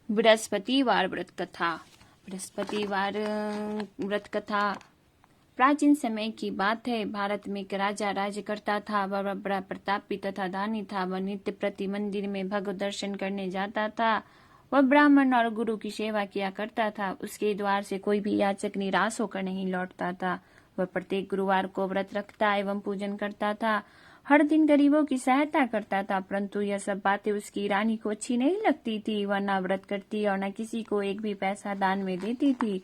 बृहस्पतिवार व्रत कथा। बृहस्पतिवार व्रत कथा प्राचीन समय की बात है। भारत में एक राजा राज्य करता था। वह बड़ा प्रतापी तथा दानी था। वह नित्य प्रति मंदिर में भगवत दर्शन करने जाता था। वह ब्राह्मण और गुरु की सेवा किया करता था। उसके द्वार से कोई भी याचक निराश होकर नहीं लौटता था। वह प्रत्येक गुरुवार को व्रत रखता एवं पूजन करता था। हर दिन गरीबों की सहायता करता था, परंतु यह सब बातें उसकी रानी को अच्छी नहीं लगती थी। वह न व्रत करती और न किसी को एक भी पैसा दान में देती थी।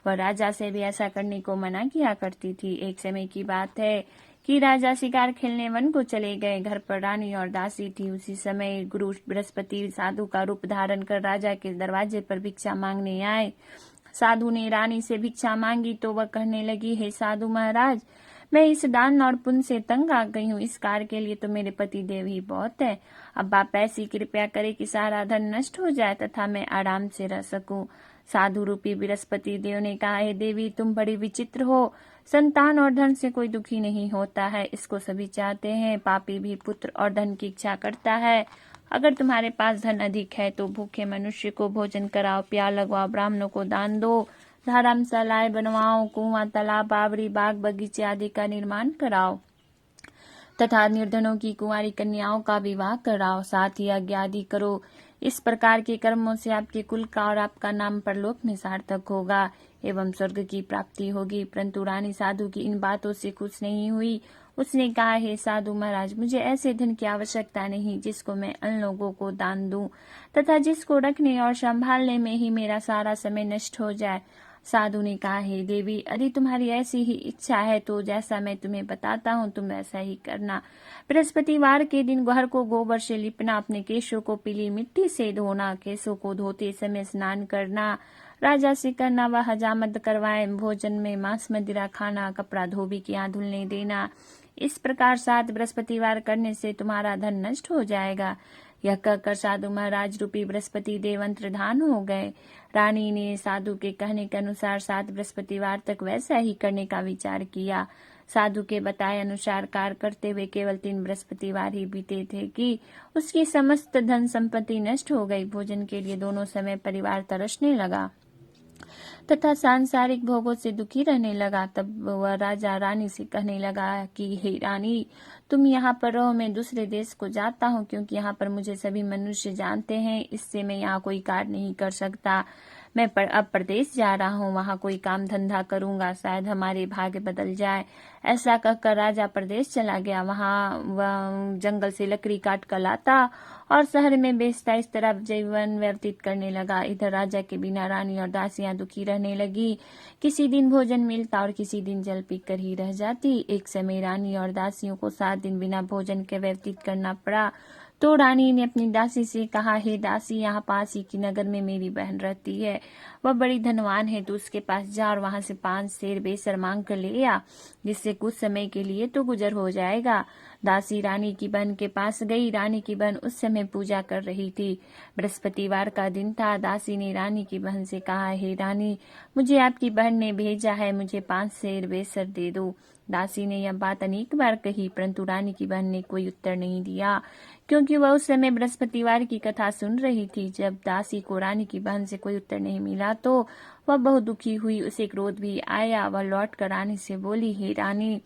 वह राजा से भी ऐसा करने को मना किया करती थी। एक समय की बात है कि राजा शिकार खेलने वन को चले गए। घर पर रानी और दासी थी। उसी समय गुरु बृहस्पति साधु का रूप धारण कर राजा के दरवाजे पर भिक्षा मांगने आए। साधु ने रानी से भिक्षा मांगी तो वह कहने लगी, हे साधु महाराज, मैं इस दान और पुण्य से तंग आ गई हूँ। इस कार्य के लिए तो मेरे पति देव ही बहुत है। अब आप ऐसी कृपया करें कि सारा धन नष्ट हो जाए तथा मैं आराम से रह सकूं। साधु रूपी बृहस्पति देव ने कहा, हे देवी, तुम बड़ी विचित्र हो। संतान और धन से कोई दुखी नहीं होता है, इसको सभी चाहते हैं। पापी भी पुत्र और धन की इच्छा करता है। अगर तुम्हारे पास धन अधिक है तो भूखे मनुष्य को भोजन कराओ, प्यार लगवाओ, ब्राह्मणों को दान दो, धर्मशालाएं बनवाओ, कुआं, तालाब, बावड़ी, बाग बगीचे आदि का निर्माण कराओ तथा निर्धनों की कुंवारी कन्याओं का विवाह कराओ। साथ ही यज्ञ आदि करो। इस प्रकार के कर्मों से आपके कुल का और आपका नाम परलोक में सार्थक होगा एवं स्वर्ग की प्राप्ति होगी। परंतु रानी साधु की इन बातों से खुश नहीं हुई। उसने कहा, हे साधु महाराज, मुझे ऐसे धन की आवश्यकता नहीं जिसको मैं अन्य लोगों को दान दूं तथा जिसको रखने और संभालने में ही मेरा सारा समय नष्ट हो जाए। साधु ने कहा, हे देवी, यदि तुम्हारी ऐसी ही इच्छा है तो जैसा मैं तुम्हें बताता हूँ तुम वैसा ही करना। बृहस्पतिवार के दिन घर को गोबर से लिपना, अपने केशों को पीली मिट्टी से धोना, केशों को धोते समय स्नान करना, राजा से करना वह हजामत करवाए, भोजन में मांस मदिरा खाना, कपड़ा धोबी के यहाँ धुलने देना। इस प्रकार 7 बृहस्पतिवार करने से तुम्हारा धन नष्ट हो जाएगा। यह कहकर साधु महाराज रूपी बृहस्पति देव अंतर्धान हो गए। रानी ने साधु के कहने के अनुसार 7 बृहस्पतिवार तक वैसा ही करने का विचार किया। साधु के बताए अनुसार कार्य करते हुए केवल 3 बृहस्पतिवार ही बीते थे कि उसकी समस्त धन संपत्ति नष्ट हो गई। भोजन के लिए दोनों समय परिवार तरसने लगा तथा सांसारिक भोगों से दुखी रहने लगा। तब वह राजा रानी से कहने लगा कि हे रानी, तुम यहाँ पर रहो, मैं दूसरे देश को जाता हूँ, क्योंकि यहाँ पर मुझे सभी मनुष्य जानते हैं। इससे मैं यहाँ कोई कार्य नहीं कर सकता। मैं अब प्रदेश जा रहा हूँ, वहाँ कोई काम धंधा करूंगा, शायद हमारे भाग्य बदल जाए। ऐसा कहकर राजा प्रदेश चला गया। वहाँ वह जंगल से लकड़ी काट कर लाता और शहर में बेचता। इस तरह जीवन व्यतीत करने लगा। इधर राजा के बिना रानी और दासियां दुखी रहने लगी। किसी दिन भोजन मिलता और किसी दिन जल पीकर ही रह जाती। एक समय रानी और दासियों को 7 दिन बिना भोजन के व्यतीत करना पड़ा। तो रानी ने अपनी दासी से कहा, हे दासी, यहाँ पास ही की नगर में मेरी बहन रहती है। वह बड़ी धनवान है। तू उसके पास जा और वहां से 5 सेर बेसर मांग कर ले आ, जिससे कुछ समय के लिए तो गुजर हो जाएगा। दासी रानी की बहन के पास गई। रानी की बहन उस समय पूजा कर रही थी। बृहस्पतिवार का दिन था। दासी ने रानी की बहन से कहा, हे रानी, मुझे आपकी बहन ने भेजा है, मुझे 5 सेर बेसर दे दो। दासी ने यह बात अनेक बार कही, परंतु रानी की बहन ने कोई उत्तर नहीं दिया, क्योंकि वह उस समय बृहस्पतिवार की कथा सुन रही थी। जब दासी को रानी की बहन से कोई उत्तर नहीं मिला तो वह बहुत दुखी हुई। उसे क्रोध भी आया। वह लौटकर रानी से बोली, हे रानी,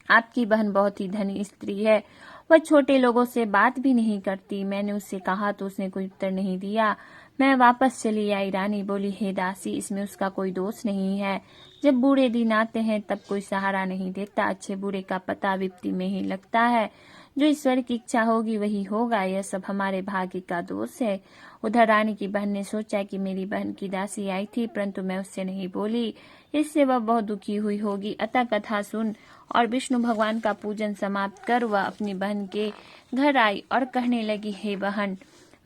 आपकी बहन बहुत ही धनी स्त्री है। वह छोटे लोगों से बात भी नहीं करती। मैंने उससे कहा तो उसने कोई उत्तर नहीं दिया। मैं वापस चली आई। रानी बोली, हे दासी, इसमें उसका कोई दोष नहीं है। जब बुरे दिन आते हैं तब कोई सहारा नहीं देता। अच्छे बुरे का पता विपत्ति में ही लगता है। जो ईश्वर की इच्छा होगी वही होगा। यह सब हमारे भाग्य का दोष है। उधर रानी की बहन ने सोचा कि मेरी बहन की दासी आई थी, परंतु मैं उससे नहीं बोली, इससे वह बहुत दुखी हुई होगी। अतः कथा सुन और विष्णु भगवान का पूजन समाप्त कर वह अपनी बहन के घर आई और कहने लगी, हे बहन,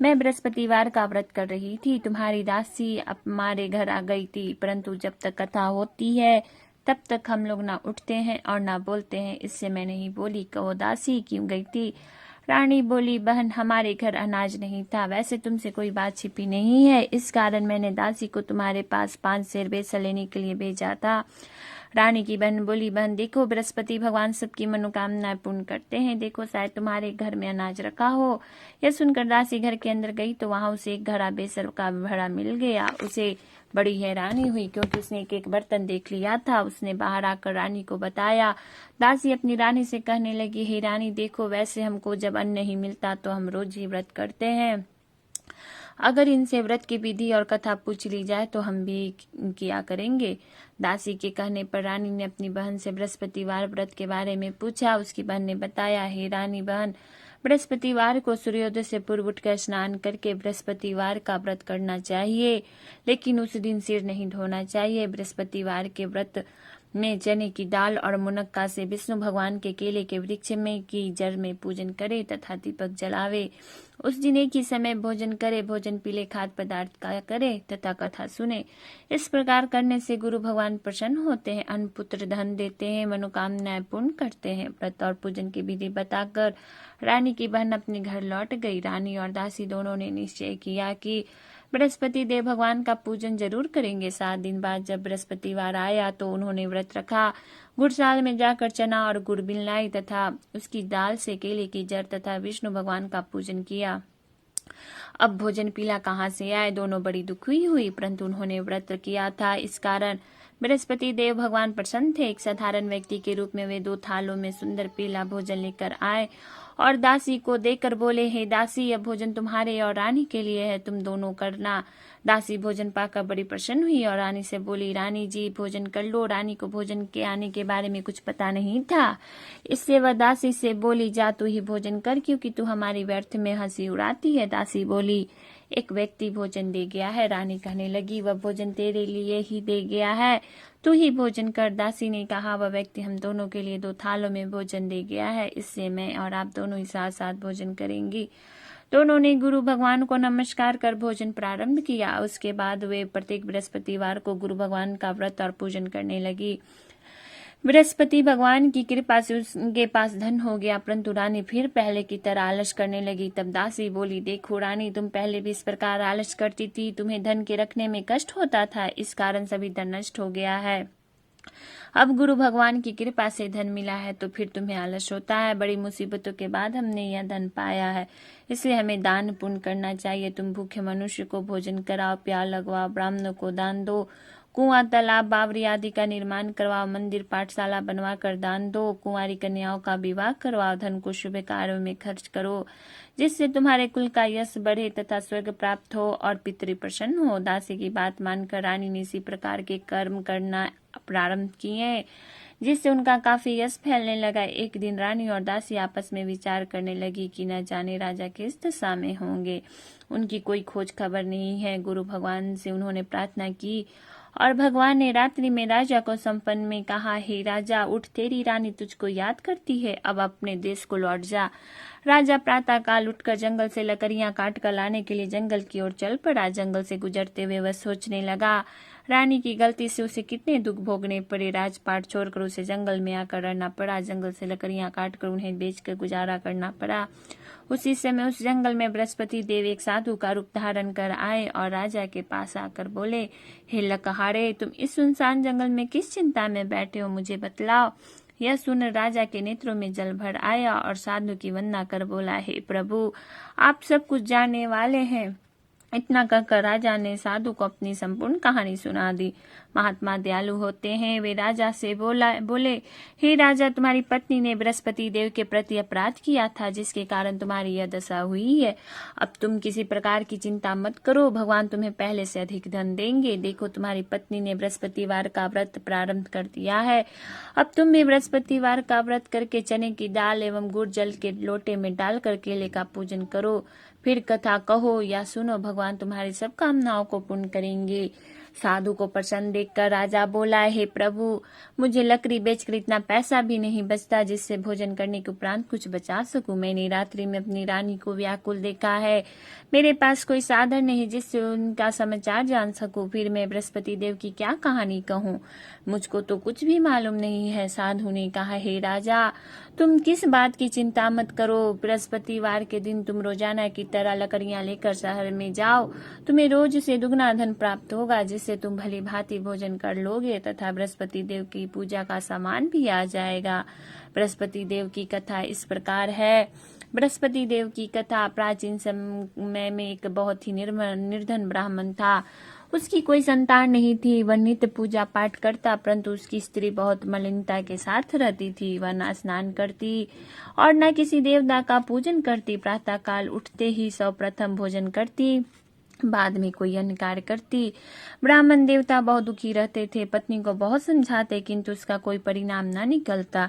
मैं बृहस्पतिवार का व्रत कर रही थी। तुम्हारी दासी हमारे घर आ गई थी, परंतु जब तक कथा होती है तब तक हम लोग ना उठते हैं और ना बोलते हैं, इससे मैं नहीं बोली। कहो दासी क्यों गई थी? रानी बोली, बहन, हमारे घर अनाज नहीं था। वैसे तुमसे कोई बात छिपी नहीं है, इस कारण मैंने दासी को तुम्हारे पास 5 सेर बेसर लेने के लिए भेजा था। रानी की बहन बोली, बहन देखो बृहस्पति भगवान सबकी मनोकामनाएं पूर्ण करते हैं, देखो शायद तुम्हारे घर में अनाज रखा हो। यह सुनकर दासी घर के अंदर गई तो वहां उसे एक घड़ा बेसर का भरा मिल गया। उसे बड़ी हैरानी हुई क्योंकि उसने एक एक बर्तन देख लिया था। उसने बाहर आकर रानी को बताया। दासी अपनी रानी से कहने लगी, हे रानी देखो, वैसे हमको जब अन्न नहीं मिलता तो हम रोज ही व्रत करते हैं। अगर इनसे व्रत की विधि और कथा पूछ ली जाए तो हम भी किया करेंगे। दासी के कहने पर रानी ने अपनी बहन से बृहस्पतिवार व्रत के बारे में पूछा। उसकी बहन ने बताया, हे रानी बहन, बृहस्पतिवार को सूर्योदय से पूर्व उठकर स्नान करके बृहस्पतिवार का व्रत करना चाहिए, लेकिन उस दिन सिर नहीं धोना चाहिए। बृहस्पतिवार के व्रत में चने की दाल और मुनक्का से विष्णु भगवान के केले के वृक्ष में की जड़ में पूजन करे तथा दीपक जलावे। उस दिन एक ही समय भोजन करे, भोजन पीले खाद्य पदार्थ का करे तथा कथा सुने। इस प्रकार करने से गुरु भगवान प्रसन्न होते हैं, अन्न पुत्र धन देते हैं, मनोकामनाएं पूर्ण करते हैं। व्रत और पूजन की विधि बताकर रानी की बहन अपने घर लौट गई। रानी और दासी दोनों ने निश्चय किया कि बृहस्पति देव भगवान का पूजन जरूर करेंगे। 7 दिन बाद जब बृहस्पतिवार आया तो उन्होंने व्रत रखा। गुड़साल में जाकर चना और गुड़ मिलाई तथा उसकी दाल से केले की जड़ तथा विष्णु भगवान का पूजन किया। अब भोजन पीला कहाँ से आए, दोनों बड़ी दुखी हुई, परंतु उन्होंने व्रत किया था, इस कारण बृहस्पति देव भगवान प्रसन्न थे। एक साधारण व्यक्ति के रूप में वे 2 थालों में सुंदर पीला भोजन लेकर आए और दासी को देकर बोले, हे दासी, यह भोजन तुम्हारे और रानी के लिए है, तुम दोनों करना। दासी भोजन पाकर बड़ी प्रसन्न हुई और रानी से बोली, रानी जी भोजन कर लो। रानी को भोजन के आने के बारे में कुछ पता नहीं था, इससे वह दासी से बोली, जा तू ही भोजन कर, क्योंकि तू हमारी व्यर्थ में हंसी उड़ाती है। दासी बोली, एक व्यक्ति भोजन दे गया है। रानी कहने लगी, वह भोजन तेरे लिए ही दे गया है, तू ही भोजन कर। दासी ने कहा, वह व्यक्ति हम दोनों के लिए 2 थालों में भोजन दे गया है, इससे मैं और आप दोनों ही साथ साथ भोजन करेंगी। दोनों ने गुरु भगवान को नमस्कार कर भोजन प्रारंभ किया। उसके बाद वे प्रत्येक बृहस्पतिवार को गुरु भगवान का व्रत और पूजन करने लगी। बृहस्पति भगवान की कृपा से उनके पास धन हो गया, परंतु रानी फिर पहले की तरह आलस करने लगी। तब दासी बोली, देखो रानी, तुम पहले भी इस प्रकार आलस करती थी, तुम्हें धन के रखने में कष्ट होता था, इस कारण सभी धन नष्ट हो गया है। अब गुरु भगवान की कृपा से धन मिला है तो फिर तुम्हें आलस होता है। बड़ी मुसीबतों के बाद हमने यह धन पाया है, इसलिए हमें दान पुण्य करना चाहिए। तुम भूखे मनुष्य को भोजन कराओ, प्यार लगवाओ, ब्राह्मणों को दान दो, कुआं तालाब बावरी आदि का निर्माण करवाओ, मंदिर पाठशाला बनवा कर दान दो, कुंवारी कन्याओं का विवाह करवाओ, धन को शुभ कार्यों में खर्च करो, जिससे तुम्हारे कुल का यश बढ़े तथा स्वर्ग प्राप्त हो और पितृ प्रसन्न हो। दासी की बात मानकर रानी ने इसी प्रकार के कर्म करना प्रारंभ किए, जिससे उनका काफी यश फैलने लगा। एक दिन रानी और दासी आपस में विचार करने लगी कि न जाने राजा किस दशा में होंगे, उनकी कोई खोज खबर नहीं है। गुरु भगवान से उन्होंने प्रार्थना की और भगवान ने रात्रि में राजा को संपन्न में कहा, हे राजा, उठ, तेरी रानी तुझको याद करती है, अब अपने देश को लौट जा। राजा प्रातः काल उठकर जंगल से लकड़ियां काट कर लाने के लिए जंगल की ओर चल पड़ा। जंगल से गुजरते हुए वह सोचने लगा, रानी की गलती से उसे कितने दुख भोगने पड़े। राजपाट छोड़कर उसे जंगल में आकर रहना पड़ा। जंगल से लकड़ियां काटकर उन्हें बेचकर गुजारा करना पड़ा। उसी समय उस जंगल में बृहस्पति देव एक साधु का रूप धारण कर आए और राजा के पास आकर बोले, हे लकहारे, तुम इस सुनसान जंगल में किस चिंता में बैठे हो, मुझे बतलाओ। यह सुन राजा के नेत्रों में जल भर आया और साधु की वंदना कर बोला, हे प्रभु, आप सब कुछ जानने वाले हैं। इतना कहकर राजा ने साधु को अपनी संपूर्ण कहानी सुना दी। महात्मा दयालु होते हैं, वे राजा से बोले, हे राजा, तुम्हारी पत्नी ने बृहस्पति देव के प्रति अपराध किया था, जिसके कारण तुम्हारी यह दशा हुई है। अब तुम किसी प्रकार की चिंता मत करो, भगवान तुम्हें पहले से अधिक धन देंगे। देखो, तुम्हारी पत्नी ने बृहस्पतिवार का व्रत प्रारंभ कर दिया है। अब तुम भी बृहस्पतिवार का व्रत करके चने की दाल एवं गुड़ जल के लोटे में डालकर केले का पूजन करो, फिर कथा कहो या सुनो, भगवान तुम्हारी सब कामनाओं को पूर्ण करेंगे। साधु को प्रसन्न देखकर राजा बोला, हे प्रभु, मुझे लकड़ी बेचकर इतना पैसा भी नहीं बचता जिससे भोजन करने के उपरांत कुछ बचा सकूं। मैंने रात्रि में अपनी रानी को व्याकुल देखा है, मेरे पास कोई साधन नहीं जिससे उनका समाचार जान सकूं। फिर मैं बृहस्पति देव की क्या कहानी कहूं, मुझको तो कुछ भी मालूम नहीं है। साधु ने कहा, हे राजा, तुम किस बात की चिंता मत करो। बृहस्पतिवार के दिन तुम रोजाना की तरह लकड़ियां लेकर शहर में जाओ, तुम्हें रोज से दुगना धन प्राप्त होगा, जिससे जिससे तुम भली भांति भोजन कर लोगे तथा बृहस्पति देव की पूजा का सामान भी आ जाएगा। बृहस्पति देव की कथा इस प्रकार है। बृहस्पति देव की कथा, प्राचीन समय में एक बहुत ही निर्धन ब्राह्मण था। उसकी कोई संतान नहीं थी। वह नित्य पूजा पाठ करता, परंतु उसकी स्त्री बहुत मलिनता के साथ रहती थी। वह न स्नान करती और न किसी देवता का पूजन करती। प्रातः काल उठते ही सर्वप्रथम भोजन करती, बाद में कोई अन्य कार्य करती। ब्राह्मण देवता बहुत दुखी रहते थे। पत्नी को बहुत समझाते, किंतु उसका कोई परिणाम न निकलता।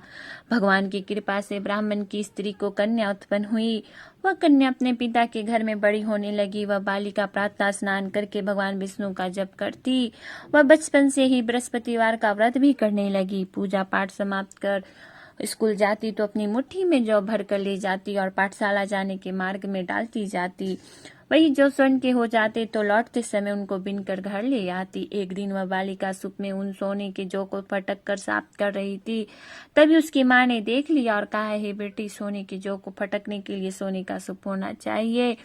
भगवान की कृपा से ब्राह्मण की स्त्री को कन्या उत्पन्न हुई। वह कन्या अपने पिता के घर में बड़ी होने लगी। वह बालिका प्रातः स्नान करके भगवान विष्णु का जप करती। वह बचपन से ही बृहस्पतिवार का व्रत भी करने लगी। पूजा पाठ समाप्त कर स्कूल जाती तो अपनी मुट्ठी में जौ भर कर ले जाती और पाठशाला जाने के मार्ग में डालती जाती। वही जो स्वर्ण के हो जाते तो लौटते समय उनको बिन कर घर ले आती। एक दिन वह बालिका सूप में उन सोने के जौ को फटक कर साफ कर रही थी। तभी उसकी माँ ने देख लिया और कहा, हे बेटी, सोने के जौ को फटकने के लिए सोने का सूप होना चाहिए।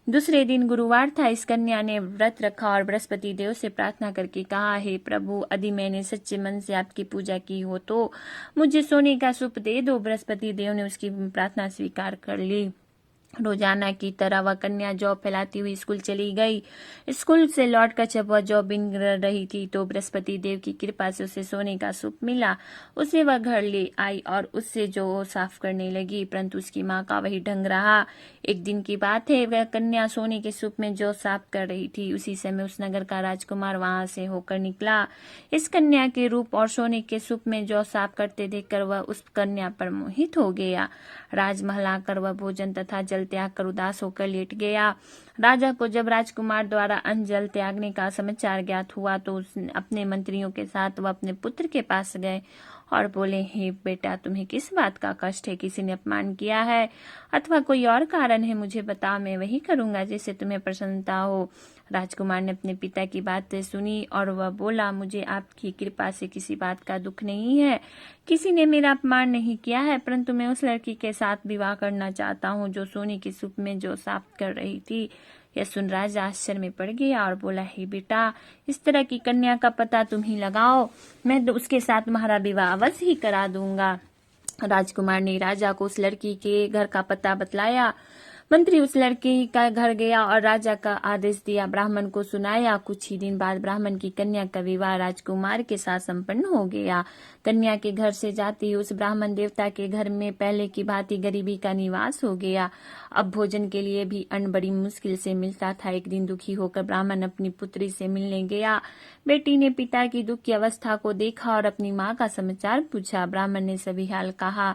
दूसरे दिन गुरुवार था। इस कन्या ने व्रत रखा और बृहस्पति देव से प्रार्थना करके कहा, हे प्रभु, यदि मैंने सच्चे मन से आपकी पूजा की हो तो मुझे सोने का सूप दे दो। बृहस्पति देव ने उसकी प्रार्थना स्वीकार कर ली। रोजाना की तरह वह कन्या जौ फैलाती हुई स्कूल चली गई। स्कूल से लौटकर जब वह जौ बिन रही थी तो बृहस्पति देव की कृपा से उसे सोने का सूप मिला। उसे वह घर ले आई और उससे जौ साफ करने लगी, परंतु उसकी माँ का वही ढंग रहा। एक दिन की बात है, वह कन्या सोने के सूप में जौ साफ कर रही थी। उसी समय उस नगर का राजकुमार वहां से होकर निकला। इस कन्या के रूप और सोने के सूप में जौ साफ करते देखकर वह उस कन्या पर मोहित हो गया। राजमहल आकर वह भोजन तथा जल त्याग कर उदास होकर लेट गया। राजा को जब राजकुमार द्वारा अन्न जल त्यागने का समाचार ज्ञात हुआ तो उसने अपने मंत्रियों के साथ वह अपने पुत्र के पास गए और बोले, हे बेटा, तुम्हें किस बात का कष्ट है? किसी ने अपमान किया है अथवा कोई और कारण है? मुझे बताओ, मैं वही करूंगा जिससे तुम्हें प्रसन्नता हो। राजकुमार ने अपने पिता की बातें सुनी और वह बोला, मुझे आपकी कृपा से किसी बात का दुख नहीं है। किसी ने मेरा अपमान नहीं किया है, परंतु मैं उस लड़की के साथ विवाह करना चाहता हूँ जो सोने की सूप में जो साफ कर रही थी। यह सुन राजा आश्चर्य में पड़ गया और बोला, हे बेटा, इस तरह की कन्या का पता तुम ही लगाओ, मैं तो उसके साथ तुम्हारा विवाह अवश्य ही करा दूंगा। राजकुमार ने राजा को उस लड़की के घर का पता बतलाया। मंत्री उस लड़की का घर गया और राजा का आदेश दिया, ब्राह्मण को सुनाया। कुछ ही दिन बाद ब्राह्मण की कन्या का विवाह राजकुमार के साथ संपन्न हो गया। कन्या के घर से जाती ही उस ब्राह्मण देवता के घर में पहले की भांति गरीबी का निवास हो गया। अब भोजन के लिए भी अन्न बड़ी मुश्किल से मिलता था। एक दिन दुखी होकर ब्राह्मण अपनी पुत्री से मिलने गया। बेटी ने पिता की दुख की अवस्था को देखा और अपनी माँ का समाचार पूछा। ब्राह्मण ने सभी हाल कहा।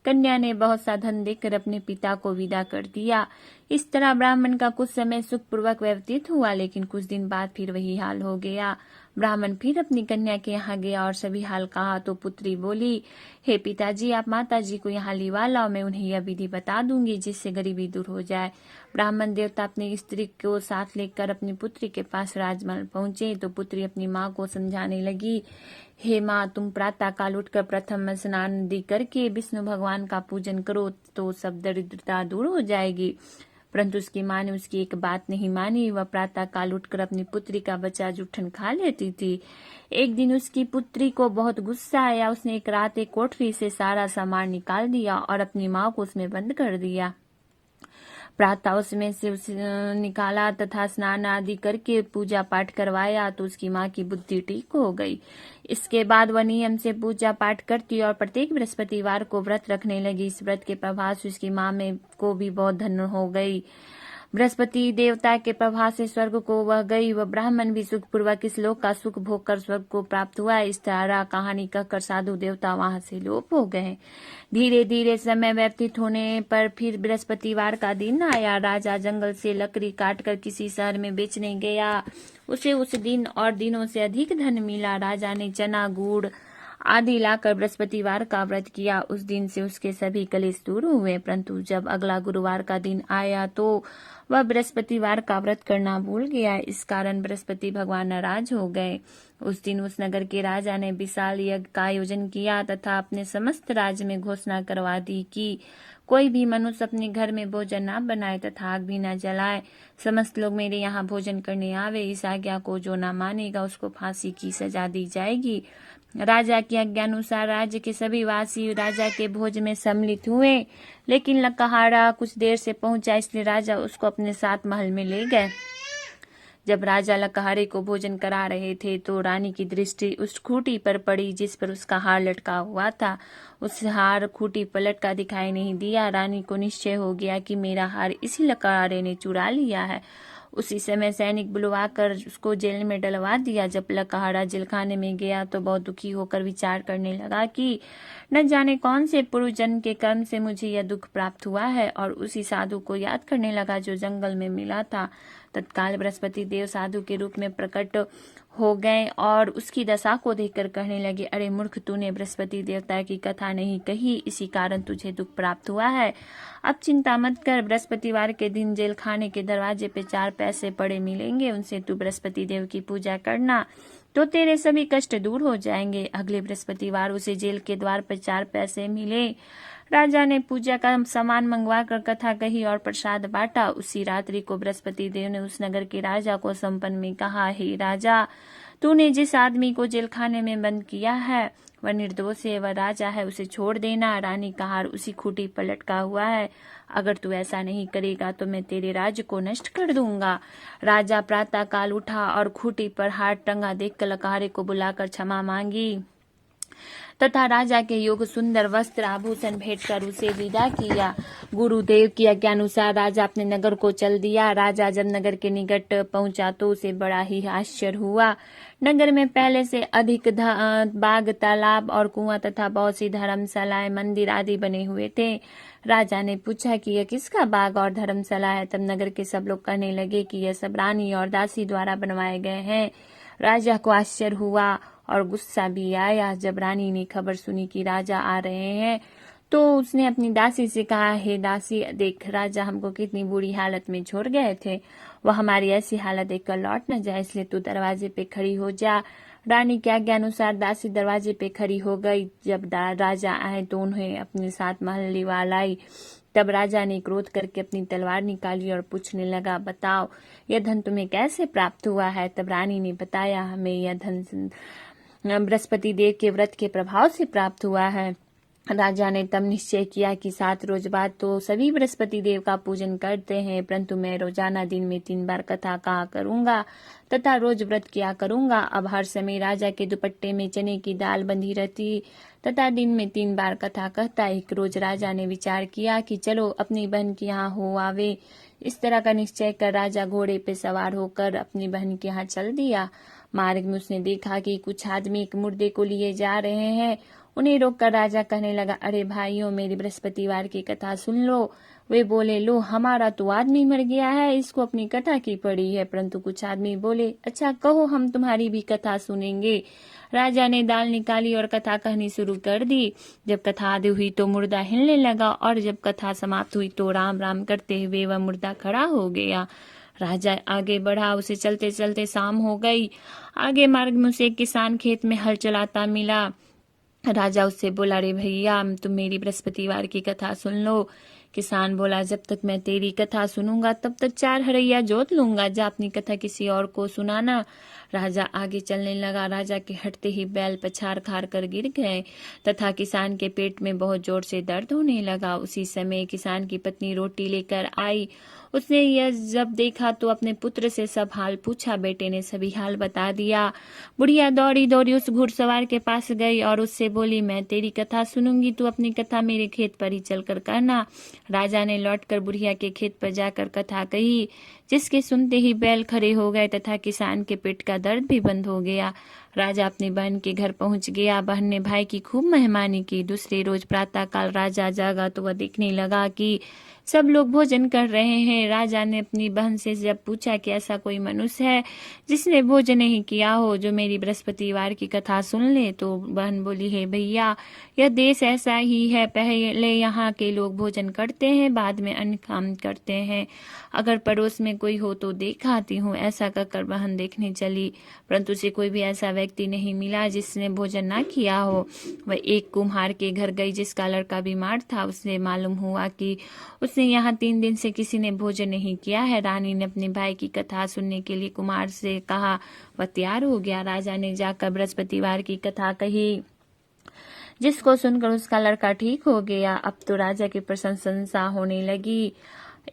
कन्या ने बहुत सा धन देकर अपने पिता को विदा कर दिया। इस तरह ब्राह्मण का कुछ समय सुखपूर्वक व्यतीत हुआ, लेकिन कुछ दिन बाद फिर वही हाल हो गया। ब्राह्मण फिर अपनी कन्या के यहाँ गया और सभी हाल कहा तो पुत्री बोली, हे पिताजी, आप माताजी को यहाँ लिवा लाओ, मैं उन्हें यह विधि बता दूंगी जिससे गरीबी दूर हो जाए। ब्राह्मण देवता अपनी स्त्री को साथ लेकर अपनी पुत्री के पास राजमहल पहुंचे तो पुत्री अपनी माँ को समझाने लगी, हे माँ, तुम प्रातः काल उठकर प्रथम स्नान आदि करके विष्णु भगवान का पूजन करो तो सब दरिद्रता दूर हो जाएगी। परंतु उसकी माँ ने उसकी एक बात नहीं मानी। वह प्रातः काल उठकर अपनी पुत्री का बचा जूठन खा लेती थी। एक दिन उसकी पुत्री को बहुत गुस्सा आया। उसने एक रात एक कोठरी से सारा सामान निकाल दिया और अपनी माँ को उसमें बंद कर दिया। प्रातः उसमें से उसे निकाला तथा स्नान आदि करके पूजा पाठ करवाया तो उसकी माँ की बुद्धि ठीक हो गई। इसके बाद वह नियम से पूजा पाठ करती और प्रत्येक बृहस्पतिवार को व्रत रखने लगी। इस व्रत के प्रभाव से उसकी माँ में को भी बहुत धन हो गई। बृहस्पति देवता के प्रभाव से स्वर्ग को वह गई। वह ब्राह्मण भी सुखपूर्वक इस लोक का सुख भोग कर स्वर्ग को प्राप्त हुआ। इस तरह कहानी कहकर साधु देवता वहां से लोप हो गए। धीरे धीरे समय व्यतीत होने पर फिर बृहस्पतिवार का दिन आया। राजा जंगल से लकड़ी काटकर किसी शहर में बेचने गया। उसे उस दिन और दिनों से अधिक धन मिला। राजा ने चना, गुड़ आदि लाकर बृहस्पतिवार का व्रत किया। उस दिन से उसके सभी कलेश दूर हुए, परंतु जब अगला गुरुवार का दिन आया तो वह बृहस्पतिवार का व्रत करना भूल गया। इस कारण बृहस्पति भगवान नाराज हो गए। उस दिन उस नगर के राजा ने विशाल यज्ञ का आयोजन किया तथा अपने समस्त राज्य में घोषणा करवा दी कि कोई भी मनुष्य अपने घर में भोजन न बनाए तथा आग भी न जलाए। समस्त लोग मेरे यहाँ भोजन करने आवे। इस आज्ञा को जो न मानेगा उसको फांसी की सजा दी जाएगी। राजा की आज्ञानुसार राज्य के सभी वासी राजा के भोज में सम्मिलित हुए, लेकिन लकहारा कुछ देर से पहुंचा, इसलिए राजा उसको अपने साथ महल में ले गए। जब राजा लकहारे को भोजन करा रहे थे तो रानी की दृष्टि उस खूंटी पर पड़ी जिस पर उसका हार लटका हुआ था। उस हार खूंटी पर लटका दिखाई नहीं दिया। रानी को निश्चय हो गया कि मेरा हार इसी लकहारे ने चुरा लिया है। उसी समय सैनिक बुलवाकर उसको जेल में डलवा दिया। जब लकहारा जेलखाने में गया तो बहुत दुखी होकर विचार करने लगा कि न जाने कौन से पूर्व जन्म के कर्म से मुझे यह दुख प्राप्त हुआ है, और उसी साधु को याद करने लगा जो जंगल में मिला था। तत्काल बृहस्पति देव साधु के रूप में प्रकट हो गए और उसकी दशा को देखकर कहने लगे, अरे मूर्ख, तूने बृहस्पति देवता की कथा नहीं कही, इसी कारण तुझे दुख प्राप्त हुआ है। अब चिंता मत कर, बृहस्पतिवार के दिन जेल खाने के दरवाजे पे 4 पैसे पड़े मिलेंगे, उनसे तू बृहस्पति देव की पूजा करना तो तेरे सभी कष्ट दूर हो जाएंगे। अगले बृहस्पतिवार उसे जेल के द्वार पर 4 पैसे मिले। राजा ने पूजा का सामान मंगवा कर कथा कही और प्रसाद बांटा। उसी रात्रि को बृहस्पति देव ने उस नगर के राजा को संपन्न में कहा, हे राजा, तूने जिस आदमी को जेल खाने में बंद किया है वह निर्दोष है, वह राजा है, उसे छोड़ देना। रानी का हार उसी खूंटी पर लटका हुआ है। अगर तू ऐसा नहीं करेगा तो मैं तेरे राज्य को नष्ट कर दूंगा। राजा प्रातः काल उठा और खूंटी पर हार टंगा देखकर लकहारे को बुलाकर क्षमा मांगी तथा राजा के योग्य सुंदर वस्त्र आभूषण भेंट कर उसे विदा किया। गुरुदेव की आज्ञानुसार राजा अपने नगर को चल दिया। राजा जब नगर के निकट पहुंचा तो उसे बड़ा ही आश्चर्य हुआ। नगर में पहले से अधिक बाग, तालाब और कुआं तथा बहुत सी धर्मशालाएं, मंदिर आदि बने हुए थे। राजा ने पूछा कि यह किसका बाग और धर्मशाला है। तब नगर के सब लोग कहने लगे कि यह सब रानी और दासी द्वारा बनवाए गए हैं। राजा को आश्चर्य हुआ और गुस्सा भी आया। जब रानी ने खबर सुनी कि राजा आ रहे हैं तो उसने अपनी दासी से कहा, हे दासी, देख, राजा हमको कितनी बुरी हालत में छोड़ गए थे, वह हमारी ऐसी हालत देखकर लौट न जाए, इसलिए तू दरवाजे पे खड़ी हो जा। रानी के आज्ञा अनुसार दासी दरवाजे पे खड़ी हो गई। जब राजा आए तो उन्हें अपने साथ महल लिवा लाई। तब राजा ने क्रोध करके अपनी तलवार निकाली और पूछने लगा, बताओ यह धन तुम्हें कैसे प्राप्त हुआ है। तब रानी ने बताया, हमें यह धन बृहस्पति देव के व्रत के प्रभाव से प्राप्त हुआ है। राजा ने तब निश्चय किया कि 7 रोज बाद तो सभी बृहस्पति देव का पूजन करते हैं, परंतु मैं रोजाना दिन में 3 बार कथा कहा करूंगा तथा रोज व्रत किया करूंगा। अब हर समय राजा के दुपट्टे में चने की दाल बंधी रहती तथा दिन में 3 बार कथा कहता। एक रोज राजा ने विचार किया कि चलो अपनी बहन के यहाँ हो आवे। इस तरह का निश्चय कर राजा घोड़े पे सवार होकर अपनी बहन के यहाँ चल दिया। मार्ग में उसने देखा कि कुछ आदमी एक मुर्दे को लिए जा रहे हैं। उन्हें रोककर राजा कहने लगा, अरे भाइयों, मेरी बृहस्पतिवार की कथा सुन लो। वे बोले, लो, हमारा तो आदमी मर गया है, इसको अपनी कथा की पड़ी है। परंतु कुछ आदमी बोले, अच्छा कहो, हम तुम्हारी भी कथा सुनेंगे। राजा ने दाल निकाली और कथा कहनी शुरू कर दी। जब कथा आदि हुई तो मुर्दा हिलने लगा और जब कथा समाप्त हुई तो राम राम करते हुए वह मुर्दा खड़ा हो गया। राजा आगे बढ़ा। उसे चलते चलते शाम हो गई। आगे मार्ग में उसे एक किसान खेत में हल चलाता मिला। राजा उससे बोला, रे भैया, तुम मेरी बृहस्पतिवार की कथा सुन लो। किसान बोला, जब तक मैं तेरी कथा सुनूंगा तब तक 4 हरैया जोत लूंगा, जा अपनी कथा किसी और को सुनाना। राजा आगे चलने लगा। राजा के हटते ही बैल पछाड़ खार कर गिर गए तथा किसान के पेट में बहुत जोर से दर्द होने लगा। उसी समय किसान की पत्नी रोटी लेकर आई। उसने यह जब देखा तो अपने पुत्र से सब हाल पूछा। बेटे ने सभी हाल बता दिया। बुढ़िया दौड़ी दौड़ी उस घुड़सवार के पास गई और उससे बोली, मैं तेरी कथा सुनूंगी, तू अपनी कथा मेरे खेत पर ही चलकर कहना। राजा ने लौटकर बुढ़िया के खेत पर जाकर कथा कही। जिसके सुनते ही बैल खड़े हो गए तथा किसान के पेट का दर्द भी बंद हो गया। राजा अपनी बहन के घर पहुंच गया। बहन ने भाई की खूब मेहमानी की। दूसरे रोज प्रातःकाल राजा जागा तो वह देखने लगा कि सब लोग भोजन कर रहे हैं। राजा ने अपनी बहन से जब पूछा कि ऐसा कोई मनुष्य है जिसने भोजन नहीं किया हो, जो मेरी बृहस्पतिवार की कथा सुन ले, तो बहन बोली, है भैया, यह देश ऐसा ही है। पहले यहाँ के लोग भोजन करते हैं, बाद में अन्य काम करते हैं। अगर पड़ोस में कोई हो तो देखा आती हूँ। ऐसा कहकर बहन देखने चली, परंतु उसे कोई भी ऐसा व्यक्ति नहीं मिला जिसने भोजन ना किया हो। वह एक कुम्हार के घर गई जिसका लड़का बीमार था। उससे मालूम हुआ कि उसने यहाँ 3 दिन से किसी ने भोजन नहीं किया है। रानी ने अपने भाई की कथा सुनने के लिए कुमार से कहा। वह तैयार हो गया। राजा ने जाकर बृहस्पतिवार की कथा कही, जिसको सुनकर उसका लड़का ठीक हो गया। अब तो राजा की प्रशंसा होने लगी।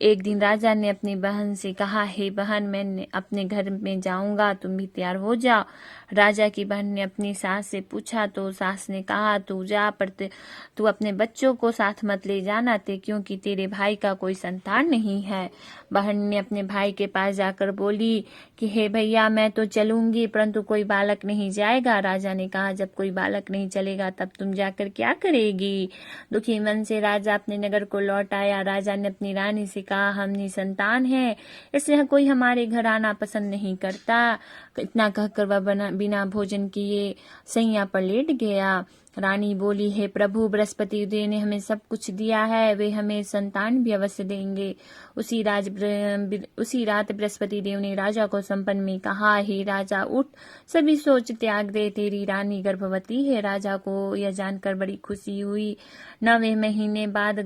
एक दिन राजा ने अपनी बहन से कहा, हे बहन, मैं अपने घर में जाऊंगा, तुम भी तैयार हो जाओ। राजा की बहन ने अपनी सास से पूछा तो सास ने कहा, तू जा, पर तू अपने बच्चों को साथ मत ले जाना, क्योंकि तेरे भाई का कोई संतान नहीं है। बहन ने अपने भाई के पास जाकर बोली कि हे भैया, मैं तो चलूंगी, परंतु कोई बालक नहीं जाएगा। राजा ने कहा, जब कोई बालक नहीं चलेगा तब तुम जाकर क्या करेगी? दुखी मन से राजा अपने नगर को लौट आया। राजा ने अपनी रानी से कहा, हम निसंतान हैं, इसलिए कोई हमारे घर आना पसंद नहीं करता। इतना कहकर वह बिना भोजन किए सैया पर लेट गया। रानी बोली, हे प्रभु, बृहस्पति देव ने हमें सब कुछ दिया है, वे हमें संतान भी अवश्य देंगे। उसी रात बृहस्पति देव ने राजा को सपने में कहा, हे राजा, उठ, सभी सोच त्याग दे, तेरी रानी गर्भवती है। राजा को यह जानकर बड़ी खुशी हुई। 9वें महीने बाद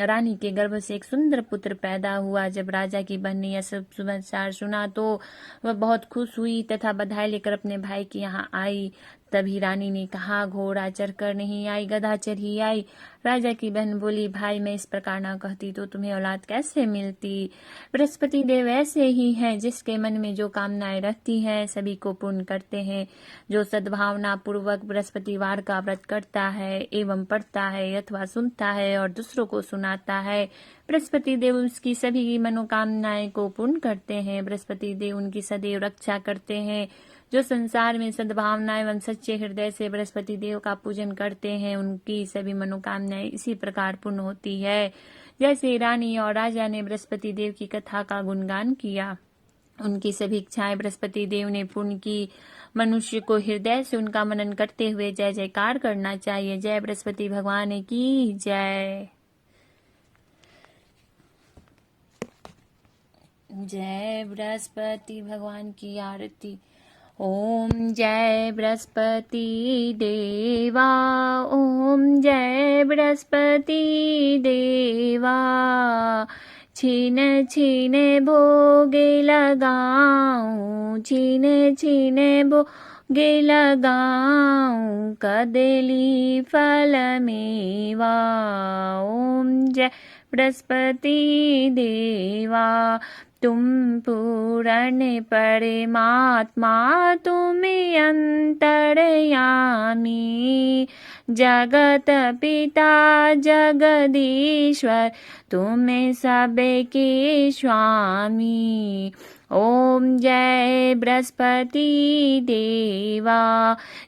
रानी के गर्भ से एक सुंदर पुत्र पैदा हुआ। जब राजा की बहन ने यह सब समाचार सुना तो वह बहुत खुश हुई तथा बधाई लेकर अपने भाई के यहाँ आई। तभी रानी ने कहा, घोड़ा चढ़कर नहीं आई, गधा चढ़ी आई। राजा की बहन बोली, भाई, मैं इस प्रकार ना कहती तो तुम्हें औलाद कैसे मिलती? बृहस्पति देव ऐसे ही हैं, जिसके मन में जो कामनाएं रहती हैं सभी को पूर्ण करते हैं। जो सद्भावना पूर्वक बृहस्पतिवार का व्रत करता है एवं पढ़ता है अथवा सुनता है और दूसरों को सुनाता है, बृहस्पति देव उसकी सभी मनोकामनाएं को पूर्ण करते हैं। बृहस्पति देव उनकी सदैव रक्षा करते हैं। जो संसार में सद्भावना एवं सच्चे हृदय से बृहस्पति देव का पूजन करते हैं, उनकी सभी मनोकामनाएं इसी प्रकार पूर्ण होती है। जैसे रानी और राजा ने बृहस्पति देव की कथा का गुणगान किया, उनकी सभी इच्छाएं बृहस्पति देव ने पूर्ण की। मनुष्य को हृदय से उनका मनन करते हुए जय जयकार करना चाहिए। जय बृहस्पति भगवान की जय। जय बृहस्पति भगवान की आरती। ओम जय बृहस्पति देवा, ओम जय बृहस्पति देवा। छीन छीन भोगे लगाऊं, छीन छीन भोगे लगाऊं, कदली फल मेवा। ओम जय बृहस्पति देवा। तुम पूर्ण परमात्मा, तुम अंतर्यामी, जगत पिता जगदीश्वर, तुम सबके स्वामी। ओम जय बृहस्पति देवा।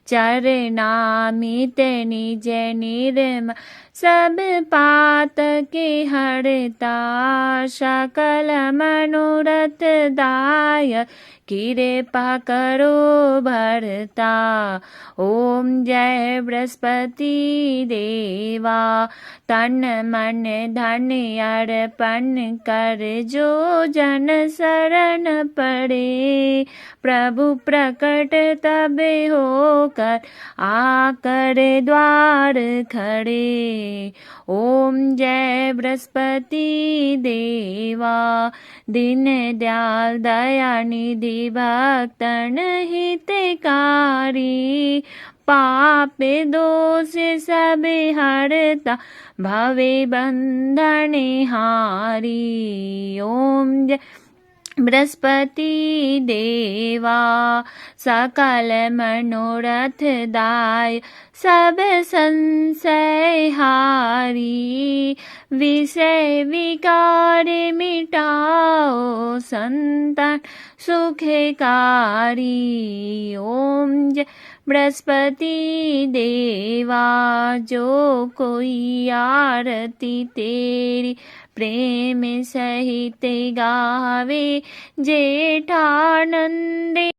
चरणामित निज निर्मल, सब पात के हरता, सकल मनोरथ दाय, कृपा करो भरता। ओम जय बृहस्पति देवा। तन मन धन अर्पण कर, जो जन शरण पड़े, प्रभु प्रकट तब होकर आकर द्वार खड़े। ओम जय बृहस्पति देवा। दीन दयाल दया निधि, भक्तन हितकारी, पाप दोष सब हरता, भवे बंधन हारी। ओम जय बृहस्पति देवा सकल मनोरथ दाय, सब संशय हारी, विषय विकार मिटाओ, संतान सुखकारी। ओम जय बृहस्पति देवा, जो कोई आरती तेरी प्रेम सहित गावे, जेठानंदे